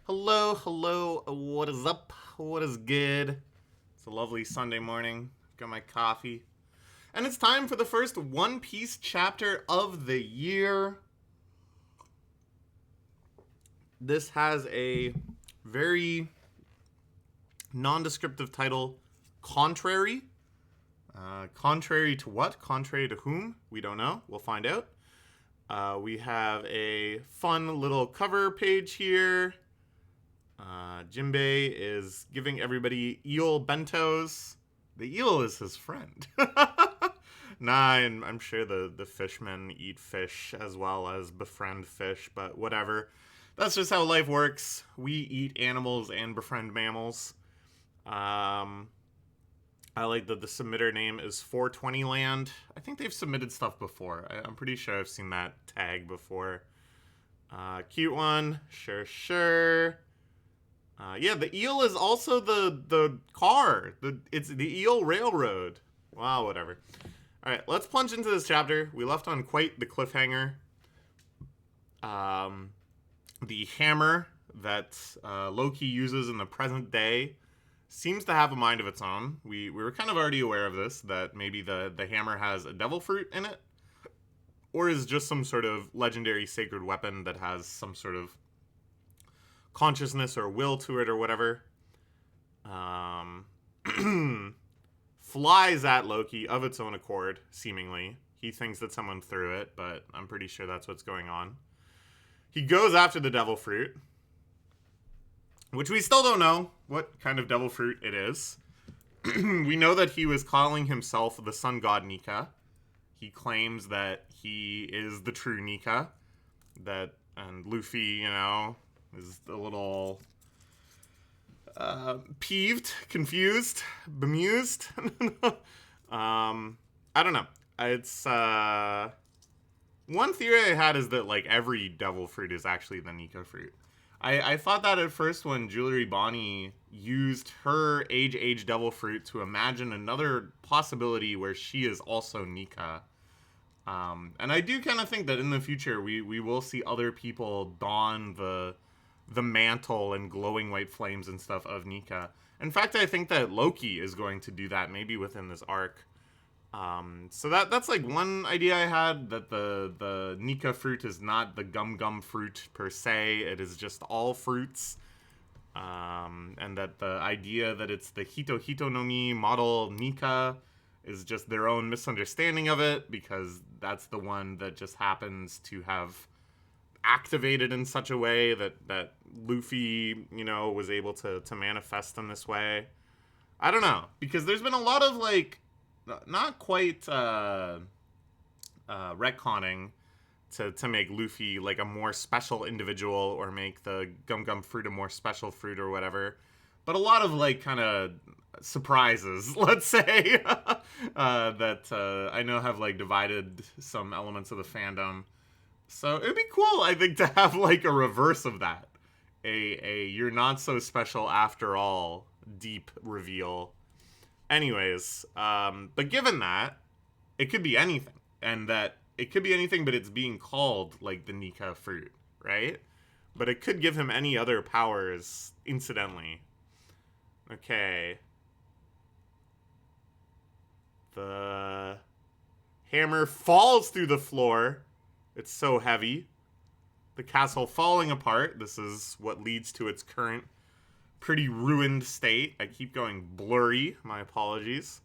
Hello, hello, what is up? What is good? It's a lovely Sunday morning. Got my coffee. And it's time for the first One Piece chapter of the year. This has a very nondescriptive title, Contrary. Contrary to what? Contrary to whom? We don't know. We'll find out. We have a fun little cover page here. Jinbei is giving everybody eel bentos. The eel is his friend. Nah, and I'm sure the fishmen eat fish as well as befriend fish, but whatever. That's just how life works. We eat animals and befriend mammals. Um, I like that the submitter name is 420 Land. I think they've submitted stuff before. I'm pretty sure I've seen that tag before. Cute one. Sure, sure. Yeah, the eel is also the car. It's the eel railroad. Wow, whatever. All right, let's plunge into this chapter. We left on quite the cliffhanger. The hammer that Loki uses in the present day seems to have a mind of its own. We were kind of already aware of this, that maybe the hammer has a devil fruit in it, or is just some sort of legendary sacred weapon that has some sort of consciousness or will to it or whatever. Flies at Loki of its own accord, seemingly. He thinks that someone threw it, but I'm pretty sure that's what's going on. He goes after the devil fruit, which we still don't know what kind of devil fruit it is. We know that he was calling himself the sun god Nika. He claims that he is the true Nika. And Luffy, is a little peeved, confused, bemused. I don't know. It's one theory I had is that like every devil fruit is actually the Nika fruit. I thought that at first when Jewelry Bonnie used her age devil fruit to imagine another possibility where she is also Nika. And I do kind of think that in the future we will see other people don the mantle and glowing white flames and stuff of Nika. In fact, I think that Loki is going to do that maybe within this arc. So that's like one idea I had, that the Nika fruit is not the gum fruit per se. It is just all fruits. And that the idea that it's the Hito no Mi model Nika is just their own misunderstanding of it, because that's the one that just happens to have activated in such a way that Luffy, was able to manifest in this way. I don't know, because there's been a lot of like not quite retconning to make Luffy like a more special individual, or make the gum fruit a more special fruit or whatever. But a lot of like kind of surprises, let's say, that I know have like divided some elements of the fandom. So it'd be cool, I think, to have like a reverse of that. A you're not so special after all deep reveal. Anyways, but given that, it could be anything. And that it could be anything, but it's being called like the Nika fruit, right? But it could give him any other powers incidentally. Okay. The hammer falls through the floor. It's so heavy. The castle falling apart. This is what leads to its current pretty ruined state. I keep going blurry. My apologies.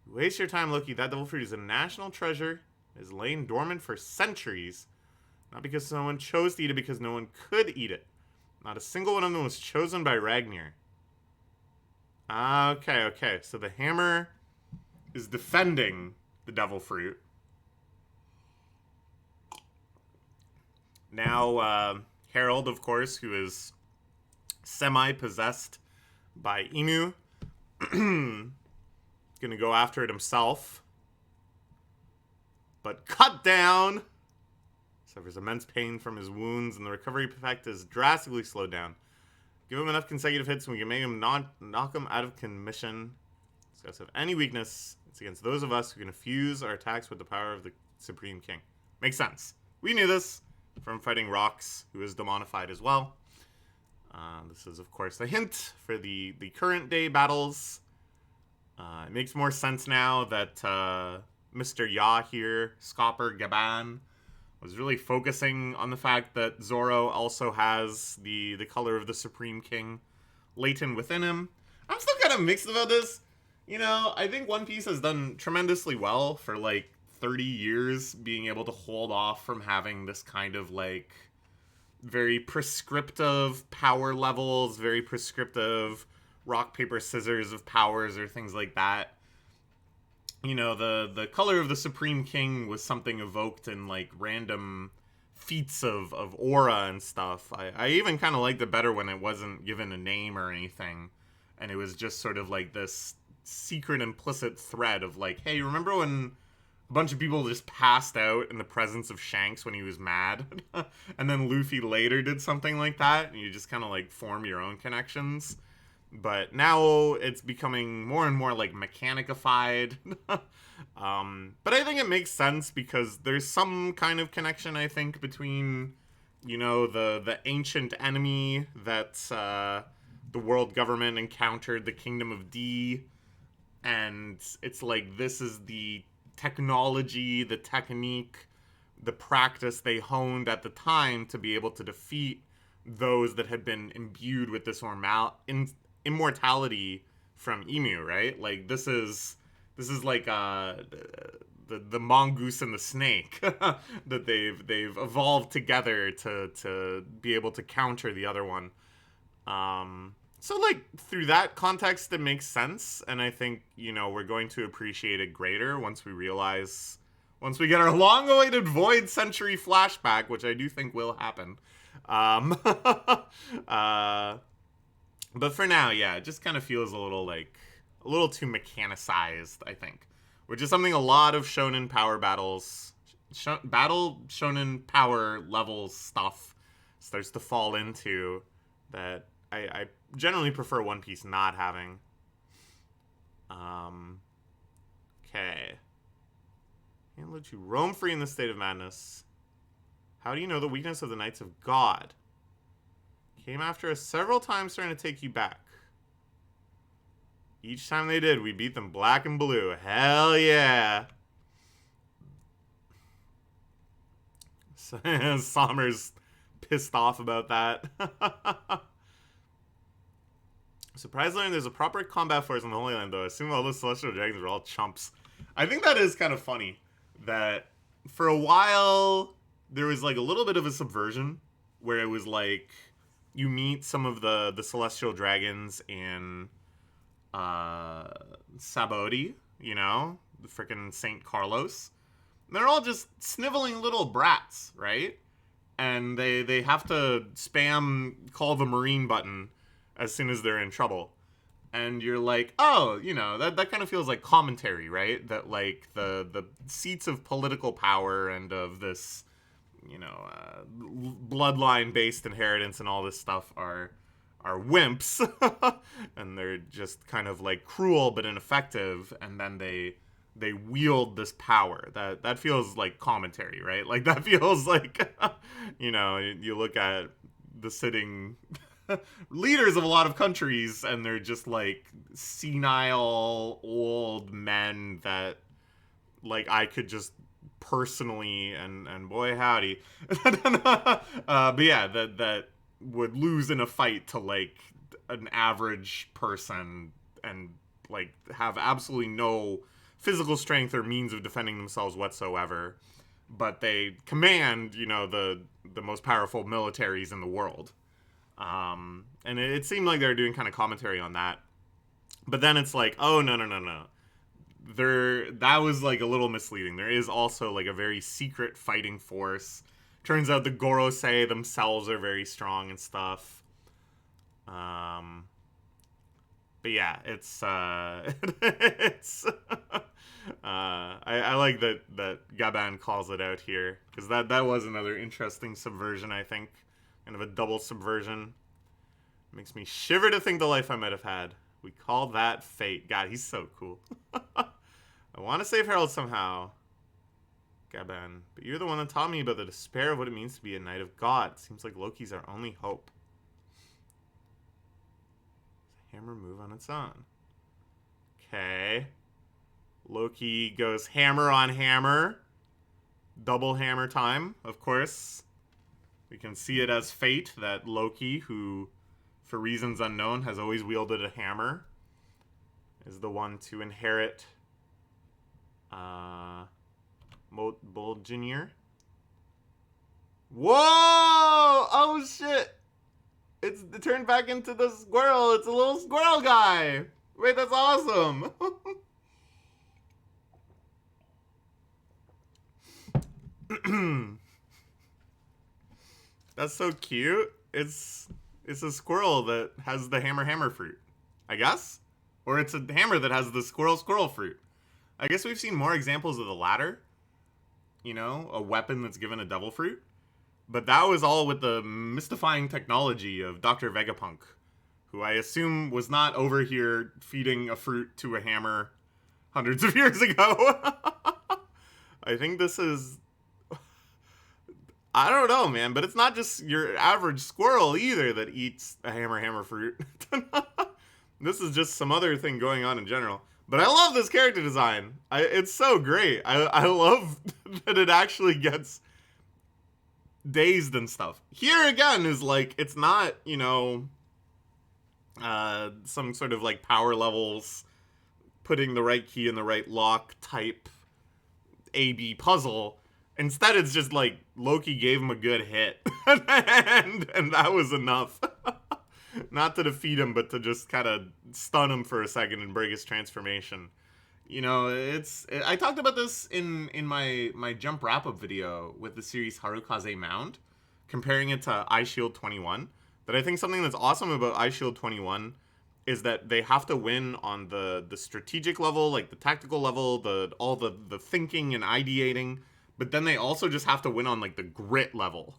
Waste your time, Loki. That devil fruit is a national treasure. It has lain dormant for centuries. Not because someone chose to eat it, because no one could eat it. Not a single one of them was chosen by Ragnar. Okay. So the hammer is defending the devil fruit. Now, Harold, of course, who is semi-possessed by Inu, gonna go after it himself. But cut down! Suffers immense pain from his wounds, and the recovery effect is drastically slowed down. Give him enough consecutive hits and we can make him knock him out of commission. Discuss of any weakness. It's against those of us who can fuse our attacks with the power of the Supreme King. Makes sense. We knew this from fighting Rox, who is demonified as well. This is, of course, a hint for the current day battles. It makes more sense now that Mr. Ya here, Scopper Gaban, was really focusing on the fact that Zoro also has the color of the Supreme King latent within him. I'm still kind of mixed about this. You know, I think One Piece has done tremendously well for like 30 years being able to hold off from having this kind of like very prescriptive power levels, very prescriptive rock, paper, scissors of powers or things like that. You know, the color of the Supreme King was something evoked in like random feats of aura and stuff. I even kind of liked it better when it wasn't given a name or anything, and it was just sort of like this secret implicit thread of like, hey, remember when a bunch of people just passed out in the presence of Shanks when he was mad? And then Luffy later did something like that, and you just kind of like form your own connections. But now it's becoming more and more like mechanicified. But I think it makes sense because there's some kind of connection, I think, between, you know, the ancient enemy that the world government encountered, the Kingdom of D, and it's like this is the technology, the technique, the practice they honed at the time to be able to defeat those that had been imbued with this immortality from Emu, right? Like this is like the mongoose and the snake that they've evolved together to be able to counter the other one. So, like, through that context, it makes sense, and I think, you know, we're going to appreciate it greater once we get our long-awaited Void Century flashback, which I do think will happen. But for now, yeah, it just kind of feels a little too mechanicized, I think, which is something a lot of shonen power battles, shonen power levels stuff starts to fall into that I generally prefer One Piece not having. Okay. Can't let you roam free in the state of madness. How do you know the weakness of the Knights of God? Came after us several times trying to take you back. Each time they did, we beat them black and blue. Hell yeah. Sommer's pissed off about that. Surprisingly, there's a proper combat force in the Holy Land, though. I assume all those celestial dragons are all chumps. I think that is kind of funny that for a while there was like a little bit of a subversion where it was like you meet some of the celestial dragons in Sabaody, you know, the frickin' St. Carlos. They're all just sniveling little brats, right? And they have to spam call the Marine button as soon as they're in trouble. And you're like, oh, you know, that kind of feels like commentary, right? That, like, the seats of political power and of this, you know, bloodline-based inheritance and all this stuff are wimps. And they're just kind of, like, cruel but ineffective, and then they wield this power. That feels like commentary, right? Like, that feels like, you know, you look at the sitting leaders of a lot of countries, and they're just like senile old men that like I could just personally and boy howdy but yeah, that would lose in a fight to like an average person and like have absolutely no physical strength or means of defending themselves whatsoever, but they command, you know, the most powerful militaries in the world. And it seemed like they were doing kind of commentary on that. But then it's like, oh, no. That was like a little misleading. There is also like a very secret fighting force. Turns out the Gorosei themselves are very strong and stuff. But yeah, it's it's I like that Gaban calls it out here, because that was another interesting subversion, I think. Kind of a double subversion. Makes me shiver to think the life I might have had. We call that fate. God, he's so cool. I want to save Harold somehow. Gaben. But you're the one that taught me about the despair of what it means to be a knight of God. Seems like Loki's our only hope. Does the hammer move on its own? Okay. Loki goes hammer on hammer. Double hammer time, of course. We can see it as fate that Loki, who, for reasons unknown, has always wielded a hammer, is the one to inherit Mjolnir. Whoa! Oh shit! It turned back into the squirrel. It's a little squirrel guy. Wait, that's awesome. That's so cute. It's a squirrel that has the hammer fruit, I guess? Or it's a hammer that has the squirrel fruit. I guess we've seen more examples of the latter. You know, a weapon that's given a devil fruit. But that was all with the mystifying technology of Dr. Vegapunk, who I assume was not over here feeding a fruit to a hammer hundreds of years ago. I think this is... I don't know, man, but it's not just your average squirrel either that eats a hammer fruit. This is just some other thing going on in general. But I love this character design. It's so great. I love that it actually gets dazed and stuff. Here again is like, it's not, you know, some sort of like power levels, putting the right key in the right lock type A-B puzzle. Instead, it's just like Loki gave him a good hit, and that was enough. Not to defeat him, but to just kind of stun him for a second and break his transformation. You know, I talked about this in my jump wrap-up video with the series Harukaze Mound, comparing it to Eyeshield 21. That I think something that's awesome about Eyeshield 21 is that they have to win on the strategic level, like the tactical level, all the thinking and ideating. But then they also just have to win on like the grit level.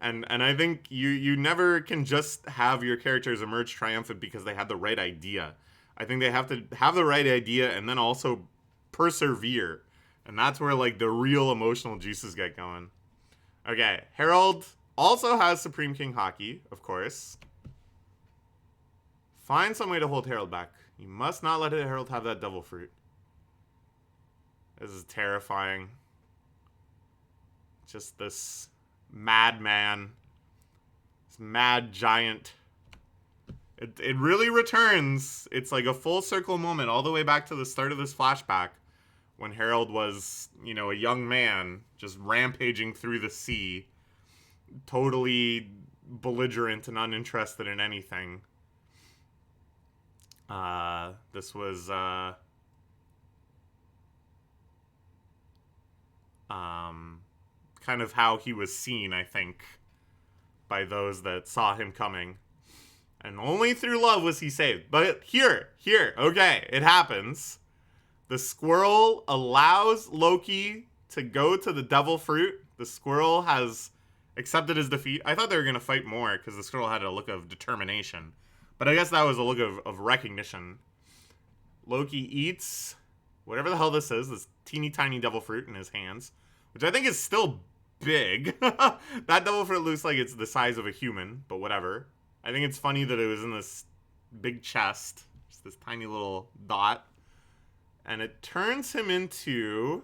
and I think you never can just have your characters emerge triumphant because they had the right idea. I think they have to have the right idea and then also persevere. And that's where like the real emotional juices get going. Okay, Harold also has Supreme King Haki, of course. Find some way to hold Harold back. You must not let Harold have that devil fruit. This is terrifying. Just this madman, this mad giant. It really returns. It's like a full circle moment all the way back to the start of this flashback when Harold was, you know, a young man just rampaging through the sea, totally belligerent and uninterested in anything. This was, kind of how he was seen, I think, by those that saw him coming. And only through love was he saved. But here, okay, it happens. The squirrel allows Loki to go to the devil fruit. The squirrel has accepted his defeat. I thought they were going to fight more because the squirrel had a look of determination. But I guess that was a look of recognition. Loki eats whatever the hell this is, this teeny tiny devil fruit in his hands, which I think is still big. That devil fruit looks like it's the size of a human, but whatever. I think it's funny that it was in this big chest, just this tiny little dot, and it turns him into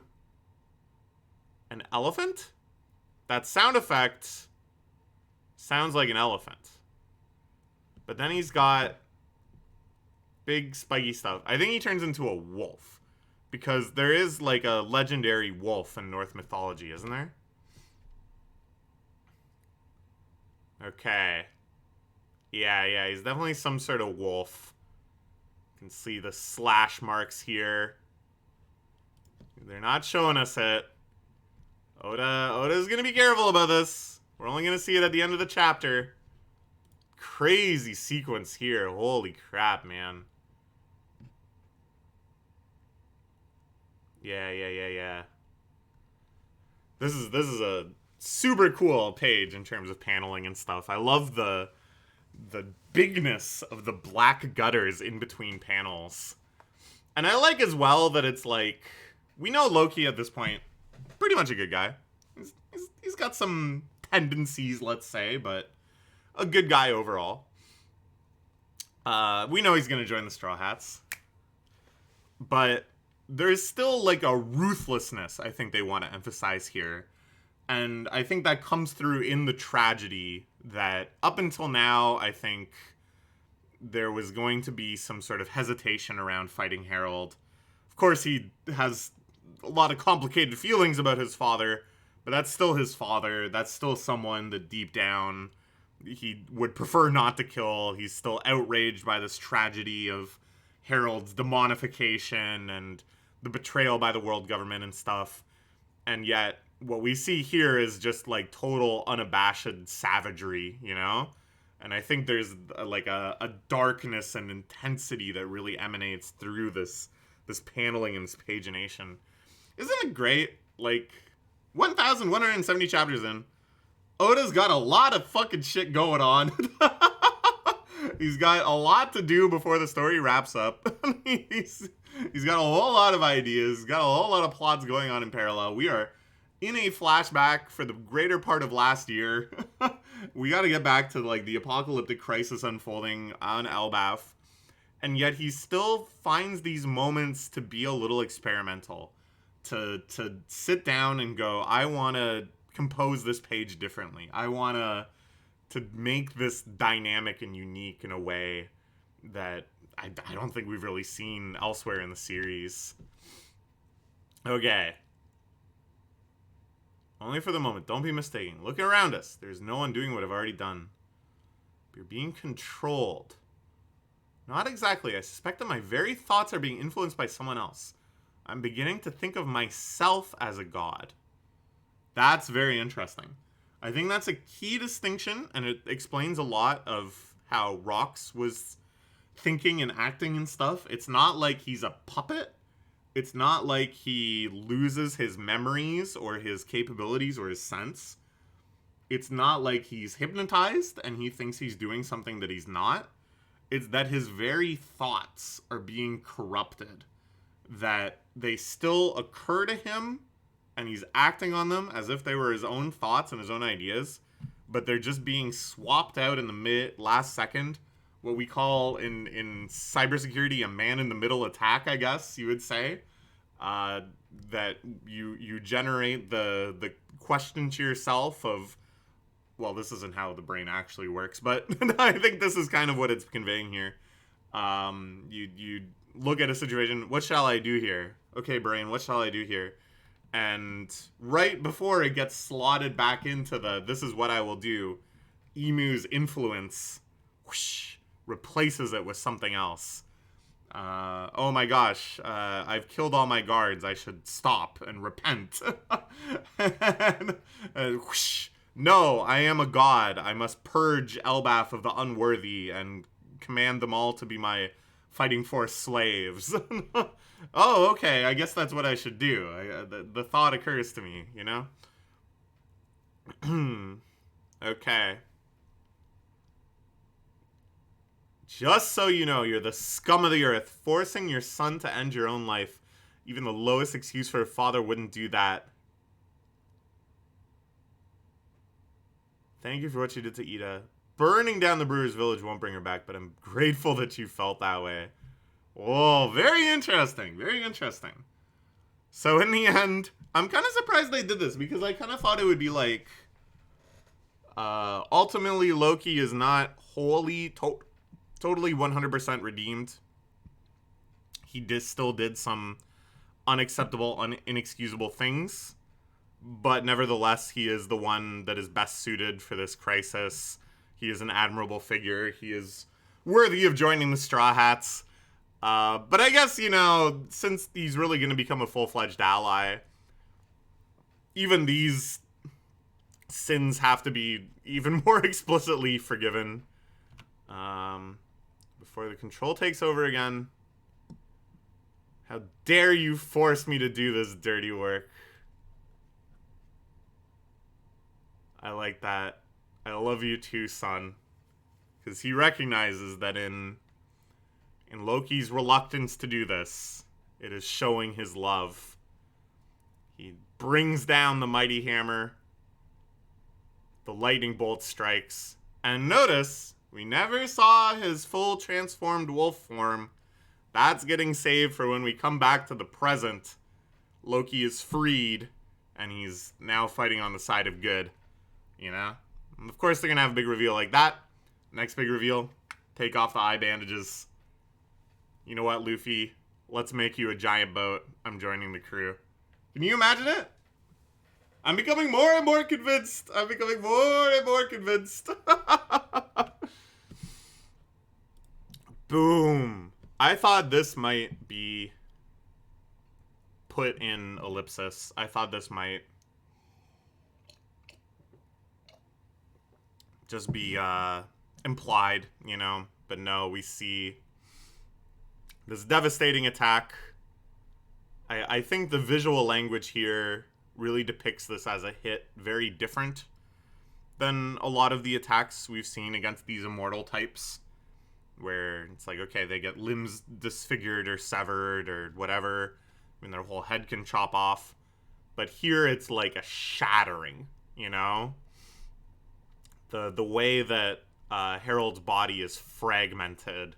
an elephant? That sound effect sounds like an elephant. But then he's got big spiky stuff. I think he turns into a wolf, because there is like a legendary wolf in Norse mythology, isn't there? Okay. Yeah, he's definitely some sort of wolf. You can see the slash marks here. They're not showing us it. Oda's gonna be careful about this. We're only gonna see it at the end of the chapter. Crazy sequence here. Holy crap, man. Yeah. This is a super cool page in terms of paneling and stuff. I love the bigness of the black gutters in between panels. And I like as well that it's like, we know Loki at this point pretty much a good guy. He's got some tendencies, let's say, but a good guy overall. We know he's going to join the Straw Hats. But there's still like a ruthlessness I think they want to emphasize here. And I think that comes through in the tragedy that up until now, I think there was going to be some sort of hesitation around fighting Harold. Of course, he has a lot of complicated feelings about his father, but that's still his father. That's still someone that deep down he would prefer not to kill. He's still outraged by this tragedy of Harold's demonification and the betrayal by the world government and stuff. And yet, what we see here is just like total unabashed savagery, you know? And I think there's like a darkness and intensity that really emanates through this paneling and this pagination. Isn't it great? Like, 1,170 chapters in, Oda's got a lot of fucking shit going on. He's got a lot to do before the story wraps up. He's got a whole lot of ideas, got a whole lot of plots going on in parallel. We are in a flashback for the greater part of last year. We got to get back to like the apocalyptic crisis unfolding on Elbaf. And yet he still finds these moments to be a little experimental. To sit down and go, I want to compose this page differently. I want to make this dynamic and unique in a way that I don't think we've really seen elsewhere in the series. Okay. Only for the moment. Don't be mistaken. Look around us. There's no one doing what I've already done. You're being controlled. Not exactly. I suspect that my very thoughts are being influenced by someone else. I'm beginning to think of myself as a god. That's very interesting. I think that's a key distinction, and it explains a lot of how Rox was thinking and acting and stuff. It's not like he's a puppet. It's not like he loses his memories or his capabilities or his sense. It's not like he's hypnotized and he thinks he's doing something that he's not. It's that his very thoughts are being corrupted. That they still occur to him and he's acting on them as if they were his own thoughts and his own ideas, but they're just being swapped out in the last second. What we call in cybersecurity a man-in-the-middle attack, I guess you would say. That you generate the question to yourself of, well, this isn't how the brain actually works, but I think this is kind of what it's conveying here. You look at a situation, what shall I do here? Okay, brain, what shall I do here? And right before it gets slotted back into this is what I will do, Emu's influence whoosh, replaces it with something else. Oh my gosh, I've killed all my guards. I should stop and repent. and whoosh, no, I am a god. I must purge Elbaf of the unworthy and command them all to be my fighting force slaves. Oh, okay, I guess that's what I should do. The thought occurs to me, you know? Okay. Just so you know, you're the scum of the earth, forcing your son to end your own life. Even the lowest excuse for a father wouldn't do that. Thank you for what you did to Ida. Burning down the Brewer's Village won't bring her back, but I'm grateful that you felt that way. Oh, very interesting. Very interesting. So in the end, I'm kind of surprised they did this, because I kind of thought it would be like, ultimately Loki is not wholly, totally 100% redeemed. He still did some unacceptable, inexcusable things, but nevertheless, he is the one that is best suited for this crisis. He is an admirable figure. He is worthy of joining the Straw Hats. But I guess, you know, since he's really going to become a full-fledged ally, even these sins have to be even more explicitly forgiven. Before the control takes over again. How dare you force me to do this dirty work? I like that. I love you too, son. Because he recognizes that in Loki's reluctance to do this, it is showing his love. He brings down the mighty hammer. The lightning bolt strikes. And notice, we never saw his full transformed wolf form. That's getting saved for when we come back to the present. Loki is freed, and he's now fighting on the side of good. You know? And of course, they're going to have a big reveal like that. Next big reveal, take off the eye bandages. You know what, Luffy? Let's make you a giant boat. I'm joining the crew. Can you imagine it? I'm becoming more and more convinced. I'm becoming more and more convinced. Boom. I thought this might be put in ellipsis. I thought this might just be implied, you know. But no, we see this devastating attack. I think the visual language here really depicts this as a hit very different than a lot of the attacks we've seen against these immortal types, where it's like, okay, they get limbs disfigured or severed or whatever. I mean, their whole head can chop off. But here it's like a shattering, you know? The way that Harold's body is fragmented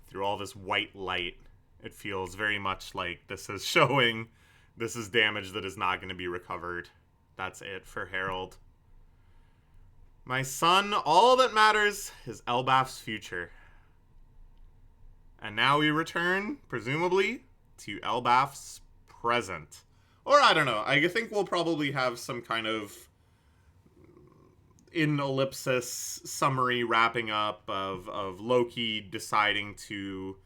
through all this white light, it feels very much like this is showing this is damage that is not going to be recovered. That's it for Harold. My son, all that matters is Elbaf's future. And now we return, presumably, to Elbaf's present. Or I don't know. I think we'll probably have some kind of in ellipsis summary wrapping up of Loki deciding to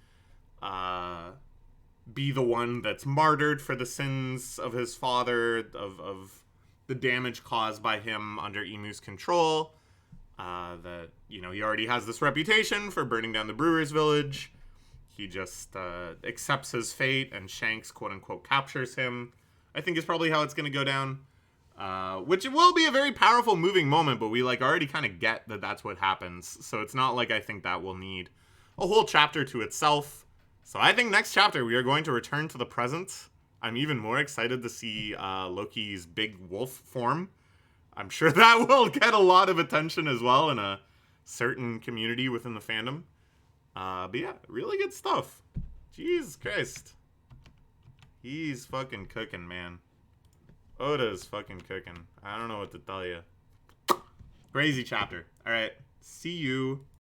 be the one that's martyred for the sins of his father, of the damage caused by him under Emu's control. That, you know, he already has this reputation for burning down the Brewers Village. He just accepts his fate, and Shanks, quote-unquote, captures him. I think is probably how it's going to go down. Which it will be a very powerful, moving moment, but we, like, already kind of get that that's what happens. So it's not like I think that will need a whole chapter to itself. So I think next chapter we are going to return to the present. I'm even more excited to see Loki's big wolf form. I'm sure that will get a lot of attention as well in a certain community within the fandom. But yeah, really good stuff. Jesus Christ. He's fucking cooking, man. Oda's fucking cooking. I don't know what to tell you. Crazy chapter. All right. See you